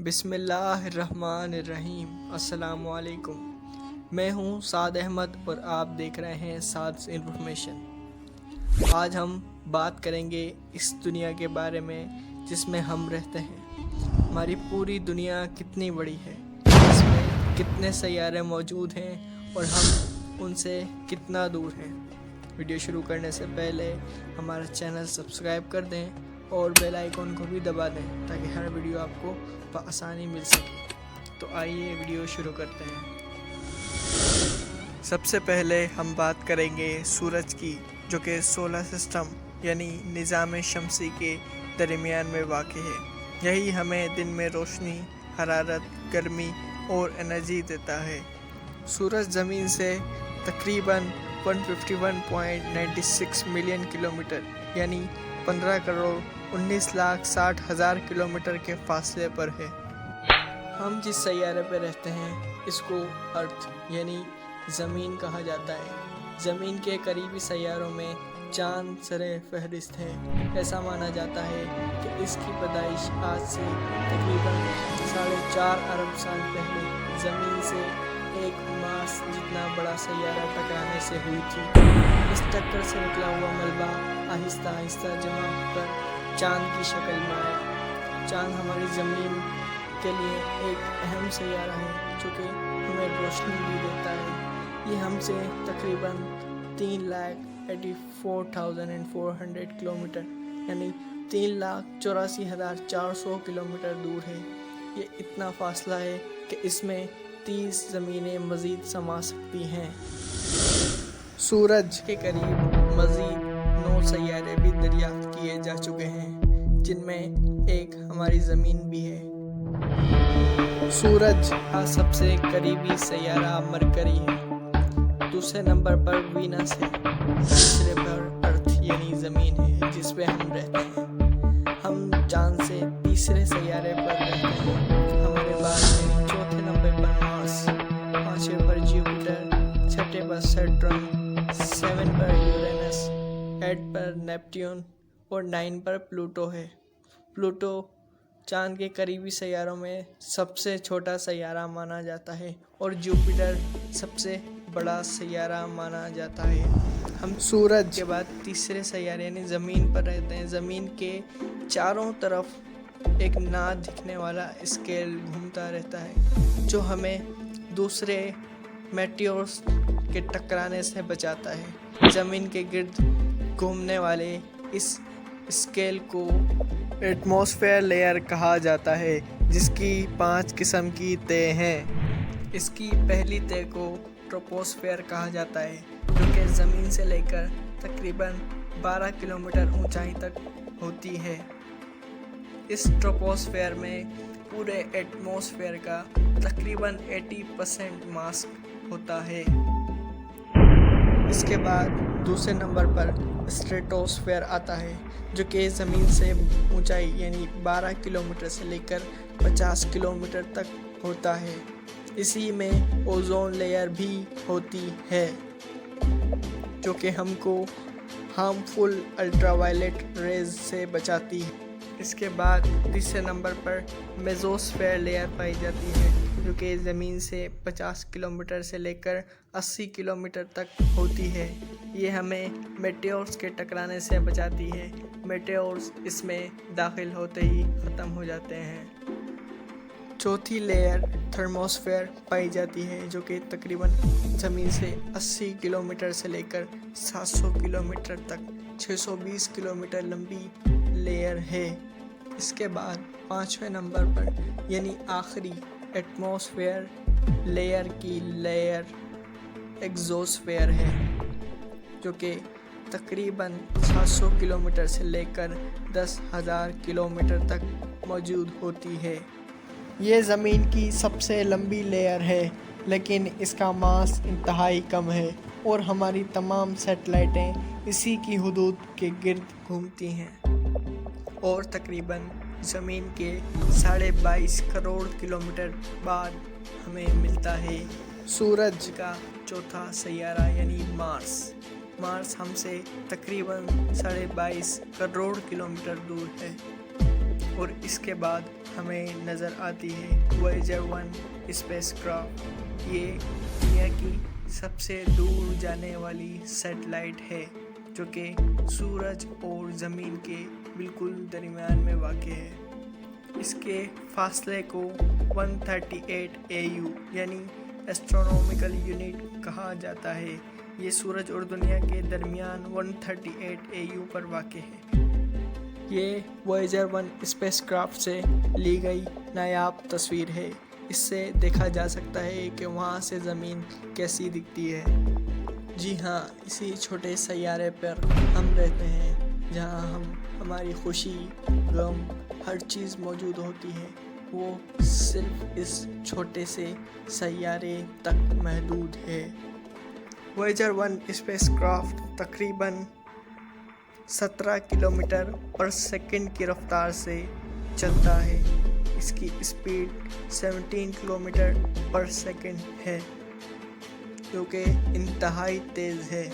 بسم اللہ الرحمن الرحیم۔ السلام علیکم، میں ہوں سعد احمد اور آپ دیکھ رہے ہیں سعد's انفارمیشن۔ آج ہم بات کریں گے اس دنیا کے بارے میں جس میں ہم رہتے ہیں۔ ہماری پوری دنیا کتنی بڑی ہے، اس میں کتنے سیارے موجود ہیں اور ہم ان سے کتنا دور ہیں۔ ویڈیو شروع کرنے سے پہلے ہمارا چینل سبسکرائب کر دیں اور بیل آئیکن کو بھی دبا دیں تاکہ ہر ویڈیو آپ کو بآسانی مل سکے۔ تو آئیے ویڈیو شروع کرتے ہیں۔ سب سے پہلے ہم بات کریں گے سورج کی، جو کہ سولر سسٹم یعنی نظام شمسی کے درمیان میں واقع ہے۔ یہی ہمیں دن میں روشنی، حرارت، گرمی اور انرجی دیتا ہے۔ سورج زمین سے تقریباً 151.96 ملین کلومیٹر یعنی 15 کروڑ 19,60,000 کلومیٹر کے فاصلے پر ہے۔ ہم جس سیارے پہ رہتے ہیں اس کو ارتھ یعنی زمین کہا جاتا ہے۔ زمین کے قریبی سیاروں میں چاند سر فہرست ہے۔ ایسا مانا جاتا ہے کہ اس کی پیدائش آج سے تقریباً 4.5 ارب سال پہلے زمین سے ایک مارس جتنا بڑا سیارہ ٹکرانے سے ہوئی تھی۔ اس ٹکر سے نکلا ہوا ملبہ آہستہ آہستہ جمع ہو کر چاند کی شکل میں آیا۔ چاند ہماری زمین کے لیے ایک اہم سیارہ ہے جو کہ ہمیں روشنی بھی دیتا ہے۔ یہ ہم سے تقریباً 3,84,400 کلومیٹر یعنی 3,84,400 کلومیٹر دور ہے۔ یہ اتنا فاصلہ ہے کہ اس میں 30 زمینیں مزید سما سکتی ہیں۔ سورج کے قریب مزید 9 سیارے بھی دریافت کیے جا چکے ہیں، جن میں ایک ہماری زمین بھی ہے۔ سورج کا سب سے قریبی سیارہ مرکری ہے، دوسرے نمبر پر وینس ہے، تیسرے پر ارتھ یعنی زمین ہے جس پہ ہم رہتے ہیں۔ ہم چاند سے تیسرے سیارے پر رہتے ہیں۔ ہمارے بعد چوتھے نمبر پر مارس، پانچویں پر جوپیٹر، چھٹے پر سیٹرن، 7 پر یورینس، 8 پر نیپٹیون اور 9 پر پلوٹو ہے۔ پلوٹو چاند کے قریبی سیاروں میں سب سے چھوٹا سیارہ مانا جاتا ہے اور جوپیٹر سب سے بڑا سیارہ مانا جاتا ہے۔ ہم سورج کے بعد تیسرے سیارے یعنی زمین پر رہتے ہیں۔ زمین کے چاروں طرف ایک نہ دکھنے والا اسکیل گھومتا رہتا ہے جو ہمیں دوسرے میٹیورز کے ٹکرانے سے بچاتا ہے۔ زمین کے گرد گھومنے والے اس اسکیل کو ایٹماسفیئر لیئر کہا جاتا ہے، جس کی 5 قسم کی تہے ہیں۔ اس کی پہلی تہہ کو ٹروپوسفیئر کہا جاتا ہے، جو کہ زمین سے لے کر تقریباً 12 کلومیٹر اونچائی تک ہوتی ہے۔ اس ٹروپوسفیئر میں پورے ایٹماسفیئر کا تقریباً 80% ماس ہوتا ہے۔ اس کے بعد دوسرے نمبر پر اسٹریٹوسفیئر آتا ہے، جو کہ زمین سے اونچائی یعنی 12 کلومیٹر سے لے کر 50 کلومیٹر تک ہوتا ہے۔ اسی میں اوزون لیئر بھی ہوتی ہے جو کہ ہم کو ہارمفل الٹرا وائلیٹ ریز سے بچاتی ہے۔ اس کے بعد تیسرے نمبر پر میزوسفیئر لیئر پائی جاتی ہے، جو کہ زمین سے 50 کلومیٹر سے لے کر 80 کلومیٹر تک ہوتی ہے۔ یہ ہمیں میٹیورز کے ٹکرانے سے بچاتی ہے۔ میٹیورز اس میں داخل ہوتے ہی ختم ہو جاتے ہیں۔ چوتھی لیئر تھرموسفیئر پائی جاتی ہے، جو کہ تقریباً زمین سے 80 کلومیٹر سے لے کر 700 کلومیٹر تک 620 کلومیٹر لمبی لیئر ہے۔ اس کے بعد 5ویں نمبر پر یعنی آخری ایٹماسفیئر لیئر کی لیئر ایگزوسفیئر ہے، جو کہ تقریباً 700 کلومیٹر سے لے کر 10,000 کلومیٹر تک موجود ہوتی ہے۔ یہ زمین کی سب سے لمبی لیئر ہے، لیکن اس کا ماس انتہائی کم ہے اور ہماری تمام سیٹلائٹیں اسی کی حدود کے گرد گھومتی ہیں اور تقریباً زمین کے 22.5 کروڑ کلومیٹر بعد ہمیں ملتا ہے۔ سورج کا چوتھا سیارہ یعنی مارس ہم سے تقریباً 22.5 کروڑ کلومیٹر دور ہے۔ اور اس کے بعد ہمیں نظر آتی ہے وویجر 1 اسپیس کرافٹ۔ یہ دنیا کی سب سے دور جانے والی سیٹلائٹ ہے جو کہ سورج اور زمین کے بالکل درمیان میں واقع ہے۔ اس کے فاصلے کو 138 AU یعنی ایسٹرونومیکل یونٹ کہا جاتا ہے۔ یہ سورج اور دنیا کے درمیان 138 AU پر واقع ہے۔ یہ وویجر 1 اسپیس کرافٹ سے لی گئی نایاب تصویر ہے۔ اس سے دیکھا جا سکتا ہے کہ وہاں سے زمین کیسی دکھتی ہے۔ جی ہاں، اسی چھوٹے سیارے پر ہم رہتے ہیں جہاں ہماری خوشی، غم، ہر چیز موجود ہوتی ہے۔ وہ صرف اس چھوٹے سے سیارے تک محدود ہے۔ وویجر 1 اسپیس کرافٹ تقریباً 17 کلومیٹر پر سیکنڈ کی رفتار سے چلتا ہے۔ اس کی اسپیڈ 17 کلومیٹر پر سیکنڈ ہے جو کہ انتہائی تیز ہے۔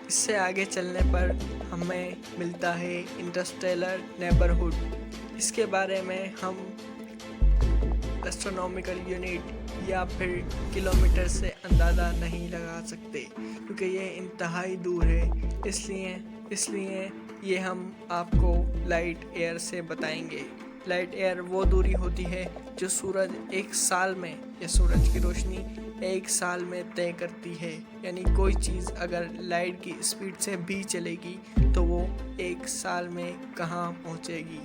اس سے آگے چلنے پر ہمیں ملتا ہے انٹرسٹیلر نیبرہڈ۔ اس کے بارے میں ہم ایسٹرونومیکل یونٹ یا پھر کلومیٹر سے اندازہ نہیں لگا سکتے کیونکہ یہ انتہائی دور ہے۔ اس لیے یہ ہم آپ کو لائٹ ایئر سے بتائیں گے۔ لائٹ ایئر وہ دوری ہوتی ہے جو سورج ایک سال میں یا سورج کی روشنی ایک سال میں طے کرتی ہے۔ یعنی کوئی چیز اگر لائٹ کی اسپیڈ سے بھی چلے گی تو وہ ایک سال میں کہاں پہنچے گی۔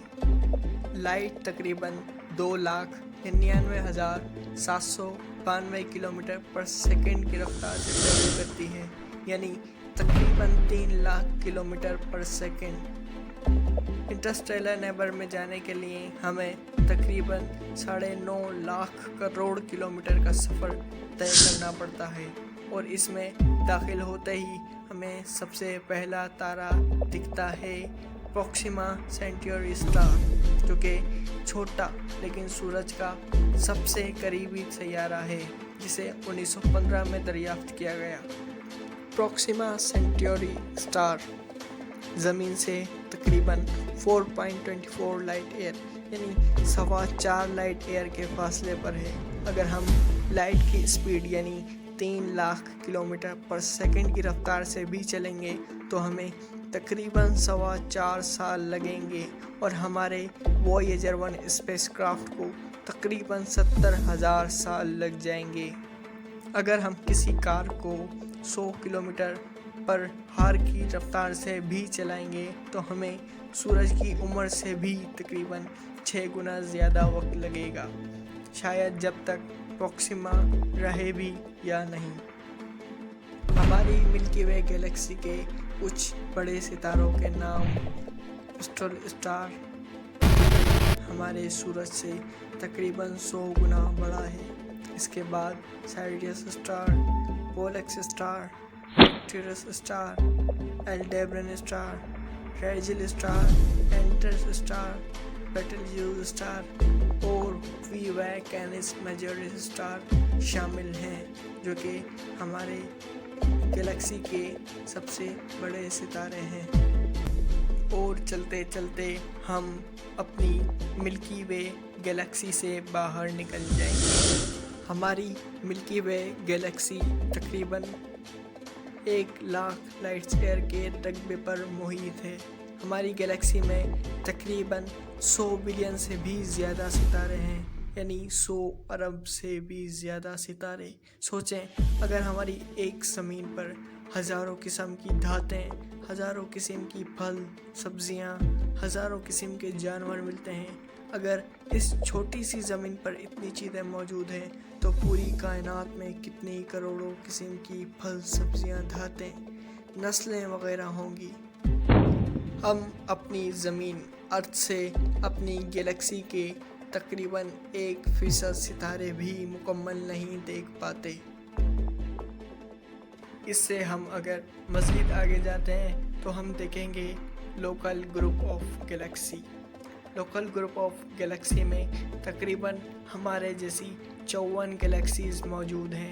لائٹ تقریباً 2,99,792 کلومیٹر پر سیکنڈ کی رفتار سے ٹریول کرتی ہے، یعنی تقریباً 3 lakh kilometre per second. Interstellar neighbour میں جانے کے لیے ہمیں تقریباً 9.5 لاکھ کروڑ کلومیٹر کا سفر طے کرنا پڑتا ہے، اور اس میں داخل ہوتے ہی ہمیں سب سے پہلا تارا دکھتا ہے پروکسیما سینٹوری اسٹار، جو کہ چھوٹا لیکن سورج کا سب سے قریبی سیارہ ہے جسے 1915 میں دریافت کیا گیا۔ پروکسیما سینٹوری اسٹار زمین سے تقریباً 4.24 لائٹ ایئر یعنی 4.25 لائٹ ایئر کے فاصلے پر ہے۔ اگر ہم لائٹ کی اسپیڈ یعنی 3 لاکھ کلومیٹر پر سیکنڈ کی رفتار سے بھی چلیں گے تو ہمیں تقریباً 4.25 سال لگیں گے، اور ہمارے وویجر 1 اسپیس کرافٹ کو تقریباً 70,000 سال لگ جائیں گے۔ اگر ہم کسی کار کو 100 کلومیٹر پر ہار کی رفتار سے بھی چلائیں گے تو ہمیں سورج کی عمر سے بھی تقریباً 6 گنا زیادہ وقت لگے گا، شاید جب تک پروکسیما رہے بھی یا نہیں۔ ہماری ملکی وے گیلیکسی کے کچھ بڑے ستاروں کے نام: اسٹرل اسٹار ہمارے سورج سے تقریباً 100 گنا بڑا ہے۔ اس کے بعد Sirius star, Pollux star, Taurus star, Aldebaran star, Rigel star, Antares star, Betelgeuse star اور وی وائی کینس میجورس اسٹار شامل ہیں، جو کہ ہمارے گیلیکسی کے سب سے بڑے ستارے ہیں۔ اور چلتے چلتے ہم اپنی ملکی وے گیلیکسی سے باہر نکل جائیں گے۔ ہماری ملکی وے گیلیکسی تقریباً 1 لاکھ لائٹ ایئر کے رقبے پر محیط ہے۔ ہماری گیلیکسی میں تقریباً 100 بلین سے بھی زیادہ ستارے ہیں، یعنی 100 ارب سے بھی زیادہ ستارے۔ سوچیں، اگر ہماری ایک زمین پر ہزاروں قسم کی دھاتیں، ہزاروں قسم کی پھل، سبزیاں، ہزاروں قسم کے جانور ملتے ہیں، اگر اس چھوٹی سی زمین پر اتنی چیزیں موجود ہیں تو پوری کائنات میں کتنی کروڑوں قسم کی پھل، سبزیاں، دھاتیں، نسلیں وغیرہ ہوں گی۔ ہم اپنی زمین ارتھ سے اپنی گیلیکسی کے تقریباً 1% ستارے بھی مکمل نہیں دیکھ پاتے۔ اس سے ہم اگر مزید آگے جاتے ہیں تو ہم دیکھیں گے local group of Galaxy. Local group of Galaxy میں تقریباً ہمارے جیسی 54 گیلیکسیز موجود ہیں،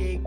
1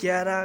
11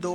2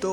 2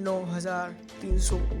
9300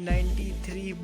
93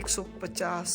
150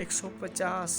150